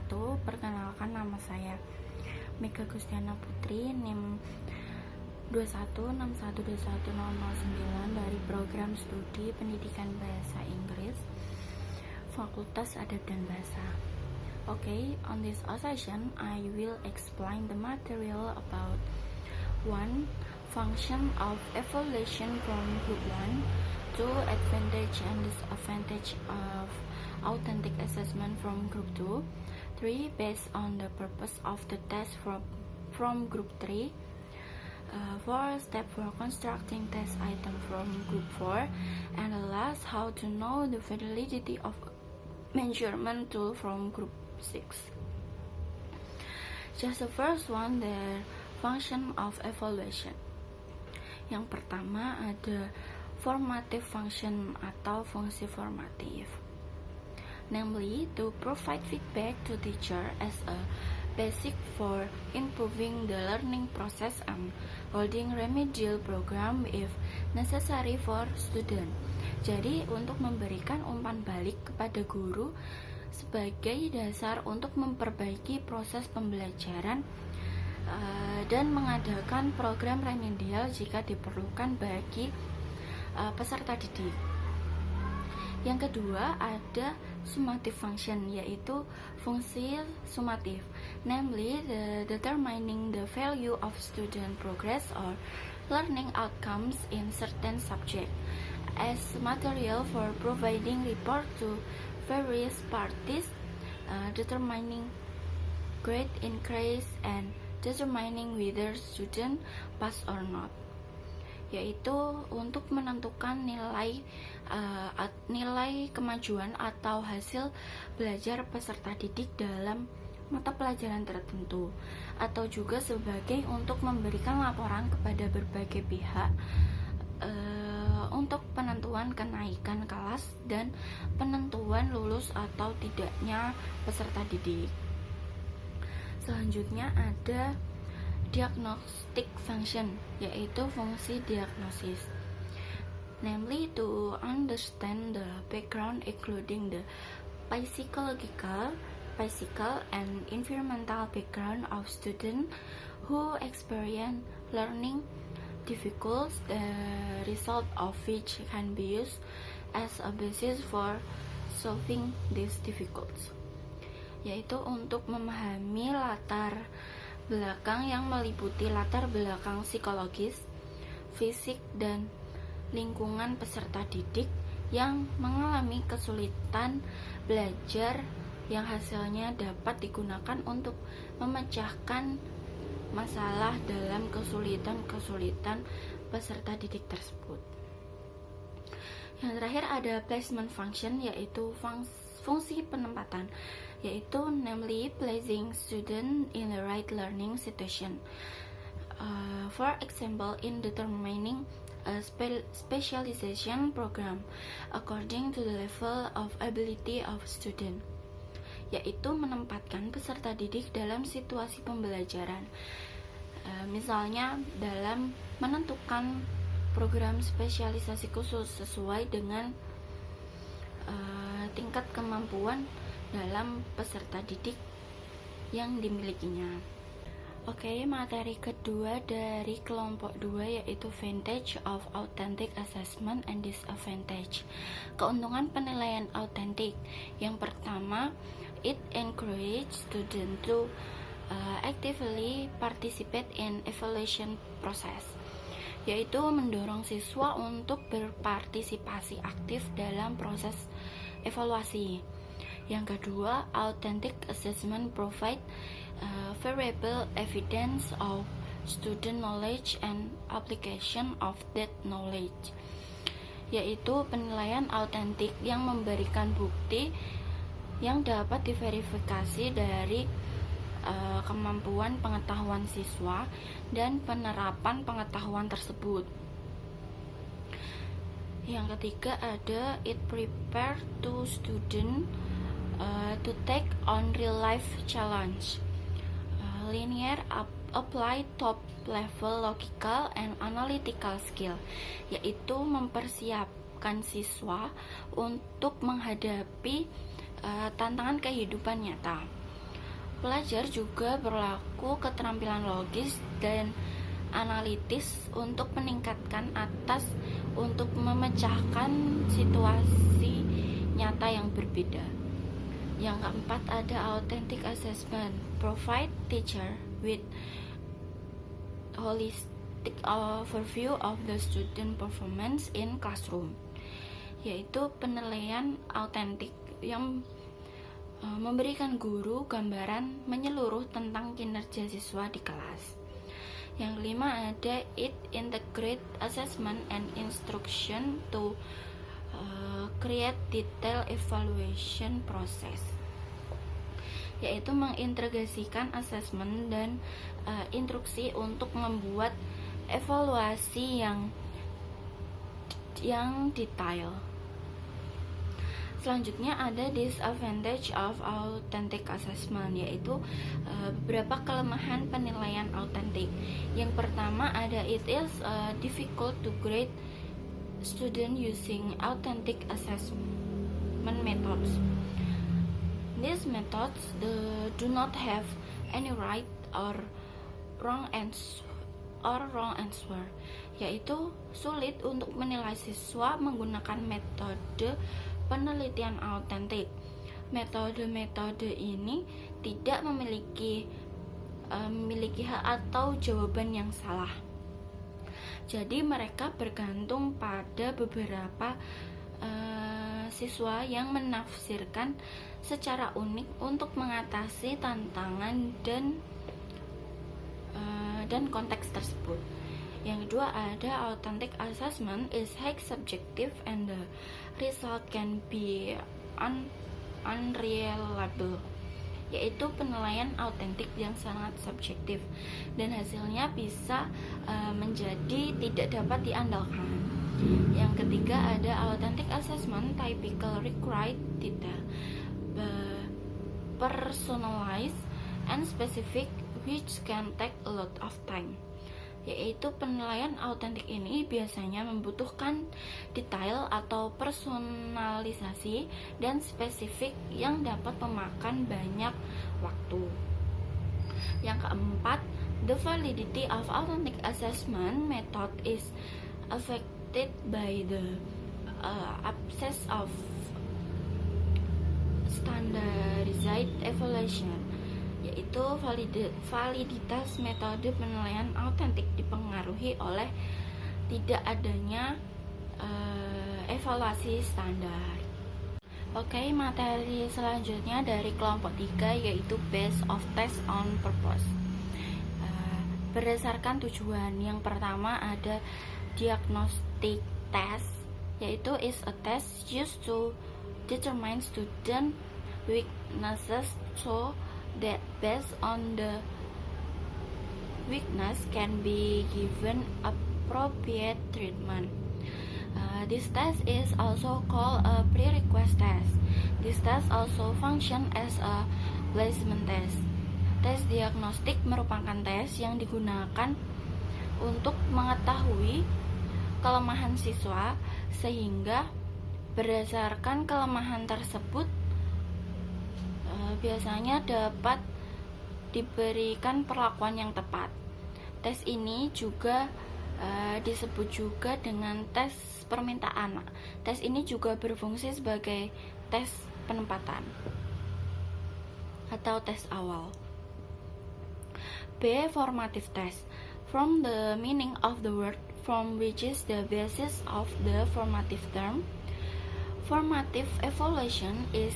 wabarakatuh. Perkenalkan, nama saya Mega Gustiana Putri, NIM 2161210009 dari Program Studi Pendidikan Bahasa Inggris, Fakultas Adat dan Bahasa. Okay, on this session, I will explain the material about 1. Function of evaluation from Group 1, 2. Advantage and disadvantage of authentic assessment from Group 2, 3. Based on the purpose of the test from Group 3, 4. Step for constructing test item from Group 4, and the last, how to know the validity of measurement tool from Group 6. Just the first one, the function of evaluation. Yang pertama ada formative function atau fungsi formatif, namely to provide feedback to teacher as a basic for improving the learning process and holding remedial program if necessary for student. Jadi untuk memberikan umpan balik kepada guru sebagai dasar untuk memperbaiki proses pembelajaran dan mengadakan program remedial jika diperlukan bagi peserta didik. Yang kedua ada summative function, yaitu fungsi sumatif, namely the determining the value of student progress or learning outcomes in certain subject as material for providing report to various parties, determining grade increase and determining whether student pass or not, yaitu untuk menentukan nilai kemajuan atau hasil belajar peserta didik dalam mata pelajaran tertentu, atau juga sebagai untuk memberikan laporan kepada berbagai pihak untuk penentuan kenaikan kelas dan penentuan lulus atau tidaknya peserta didik. Selanjutnya ada diagnostic function, yaitu fungsi diagnosis, namely to understand the background including the physical and environmental background of student who experience learning difficulties, the result of which can be used as a basis for solving these difficulties, yaitu untuk memahami latar belakang yang meliputi latar belakang psikologis, fisik, dan lingkungan peserta didik yang mengalami kesulitan belajar yang hasilnya dapat digunakan untuk memecahkan masalah dalam kesulitan peserta didik tersebut. Yang terakhir ada placement function, yaitu fungsi penempatan, yaitu namely placing student in the right learning situation. For example, in determining a specialization program according to the level of ability of student, yaitu menempatkan peserta didik dalam situasi pembelajaran. Misalnya dalam menentukan program spesialisasi khusus sesuai dengan tingkat kemampuan dalam peserta didik yang dimilikinya. Oke, materi kedua dari kelompok 2 yaitu advantage of authentic assessment and disadvantage. Keuntungan penilaian autentik. Yang pertama, it encourage student to actively participate in evaluation process, yaitu mendorong siswa untuk berpartisipasi aktif dalam proses evaluasi. Yang kedua, authentic assessment provide variable evidence of student knowledge and application of that knowledge, yaitu penilaian autentik yang memberikan bukti yang dapat diverifikasi dari kemampuan pengetahuan siswa dan penerapan pengetahuan tersebut. Yang ketiga ada it prepare to student to take on real life challenge, linear apply top level logical and analytical skill, yaitu mempersiapkan siswa untuk menghadapi tantangan kehidupan nyata. Pelajar juga berlaku keterampilan logis dan analitis untuk meningkatkan atas untuk memecahkan situasi nyata yang berbeda. Yang keempat ada authentic assessment, provide teacher with holistic overview of the student performance in classroom, yaitu penilaian autentik yang memberikan guru gambaran menyeluruh tentang kinerja siswa di kelas. Yang kelima ada it integrate assessment and instruction to create detailed evaluation process, yaitu mengintegrasikan asesmen dan instruksi untuk membuat evaluasi yang detail. Selanjutnya ada disadvantage of authentic assessment, yaitu beberapa kelemahan penilaian autentik. Yang pertama ada it is difficult to grade student using authentic assessment methods. These methods do not have any right or wrong answer, yaitu sulit untuk menilai siswa menggunakan metode penelitian autentik. Metode-metode ini tidak memiliki hak atau jawaban yang salah. Jadi mereka bergantung pada beberapa siswa yang menafsirkan secara unik untuk mengatasi tantangan dan konteks tersebut. Yang kedua ada authentic assessment is highly subjective and the result can be unreliable, yaitu penilaian autentik yang sangat subjektif dan hasilnya bisa menjadi tidak dapat diandalkan. Yang ketiga ada authentic assessment typical required data, personalized and specific, which can take a lot of time, yaitu penilaian autentik ini biasanya membutuhkan detail atau personalisasi dan spesifik yang dapat memakan banyak waktu. Yang keempat, the validity of authentic assessment method is affected by the absence of standardized evaluation, yaitu validitas metode penilaian autentik dipengaruhi oleh tidak adanya evaluasi standar. Oke, materi selanjutnya dari kelompok 3 yaitu based of test on purpose. Berdasarkan tujuan, yang pertama ada diagnostic test, yaitu is a test used to determine student weaknesses so that based on the weakness can be given appropriate treatment. This test is also called a prerequisite test. This test also function as a placement test. Tes diagnostik merupakan tes yang digunakan untuk mengetahui kelemahan siswa, sehingga berdasarkan kelemahan tersebut biasanya dapat diberikan perlakuan yang tepat. Tes ini juga disebut juga dengan tes permintaan. Tes ini juga berfungsi sebagai tes penempatan atau tes awal. B. Formative test. From the meaning of the word from which is the basis of the formative term, formative evaluation is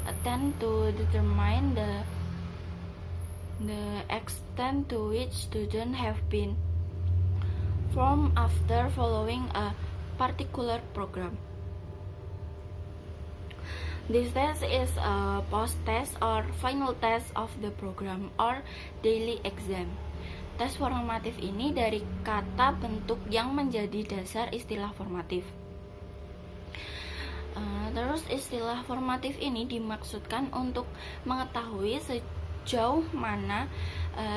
attempt to determine the extent to which students have been formed after following a particular program. This test is a post-test or final test of the program or daily exam. Tes formatif ini dari kata bentuk yang menjadi dasar istilah formatif. Terus istilah formatif ini dimaksudkan untuk mengetahui sejauh mana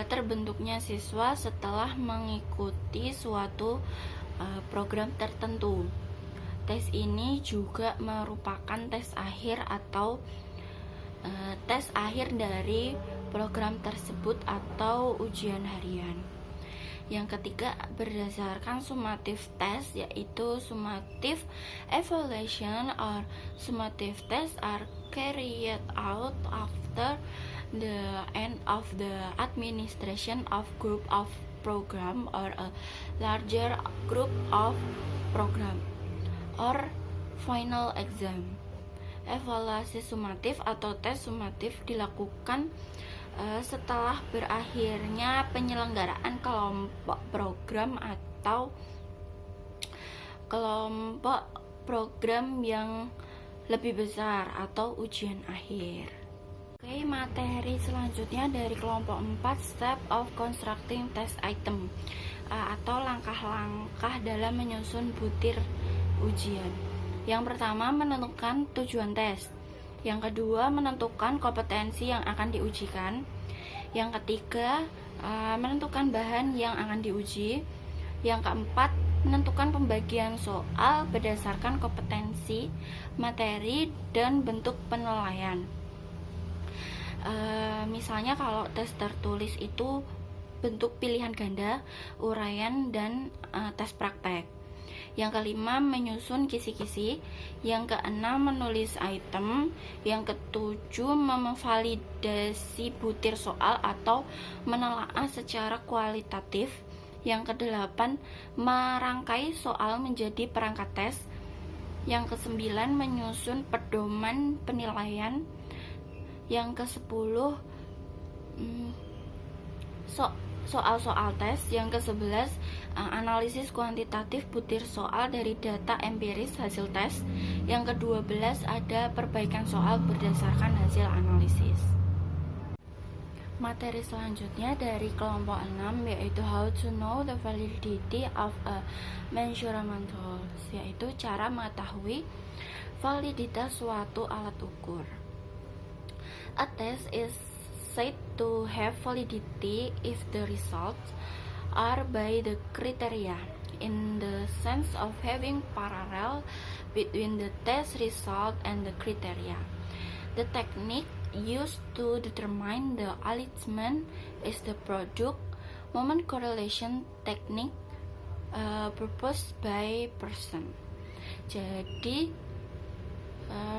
terbentuknya siswa setelah mengikuti suatu program tertentu. Tes ini juga merupakan tes akhir atau tes akhir dari program tersebut atau ujian harian. Yang ketiga, berdasarkan summative test, yaitu summative evaluation or summative tests are carried out after the end of the administration of group of program or a larger group of program or final exam. Evaluasi sumatif atau tes sumatif dilakukan setelah berakhirnya penyelenggaraan kelompok program atau kelompok program yang lebih besar atau ujian akhir. Oke, materi selanjutnya dari kelompok 4, step of constructing test item atau langkah-langkah dalam menyusun butir ujian. Yang pertama, menentukan tujuan tes. Yang kedua, menentukan kompetensi yang akan diujikan. Yang ketiga, menentukan bahan yang akan diuji. Yang keempat, menentukan pembagian soal berdasarkan kompetensi, materi, dan bentuk penilaian. Misalnya kalau tes tertulis itu bentuk pilihan ganda, uraian, dan tes praktek. Yang kelima, menyusun kisi-kisi. Yang keenam, menulis item. Yang ketujuh, memvalidasi butir soal atau menelaah secara kualitatif. Yang kedelapan, merangkai soal menjadi perangkat tes. Yang kesembilan, menyusun pedoman penilaian. Yang kesepuluh, soal-soal tes. Yang ke-11, analisis kuantitatif butir soal dari data empiris hasil tes. Yang ke-12, ada perbaikan soal berdasarkan hasil analisis. Materi selanjutnya dari kelompok 6 yaitu how to know the validity of a measurement tools, yaitu cara mengetahui validitas suatu alat ukur. A test is said to have validity if the results are by the criteria, in the sense of having parallel between the test result and the criteria. The technique used to determine the alignment is the product moment correlation technique proposed by person. Jadi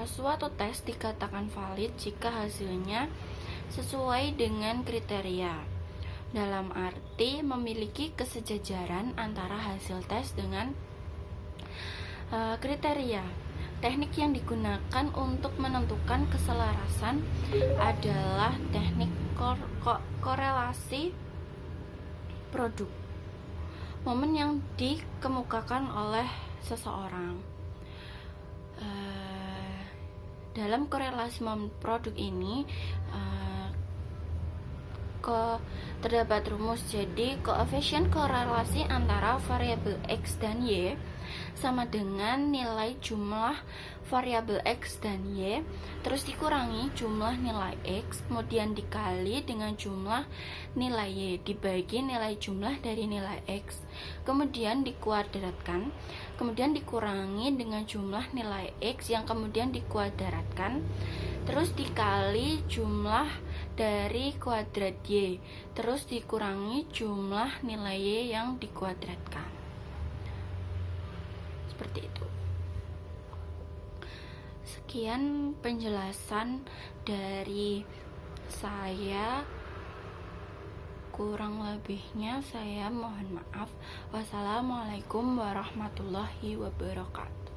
suatu tes dikatakan valid jika hasilnya sesuai dengan kriteria, dalam arti memiliki kesejajaran antara hasil tes dengan kriteria. Teknik yang digunakan untuk menentukan keselarasan adalah teknik korelasi produk, momen yang dikemukakan oleh seseorang. Dalam korelasi momen produk ini terdapat rumus. Jadi koefisien korelasi antara variabel X dan Y sama dengan nilai jumlah variabel X dan Y terus dikurangi jumlah nilai X, kemudian dikali dengan jumlah nilai Y dibagi nilai jumlah dari nilai X, kemudian dikuadratkan, kemudian dikurangi dengan jumlah nilai X yang kemudian dikuadratkan, terus dikali jumlah dari kuadrat Y, terus dikurangi jumlah nilai Y yang dikuadratkan. Seperti itu. Sekian penjelasan dari saya. Kurang lebihnya saya mohon maaf. Wassalamualaikum warahmatullahi wabarakatuh.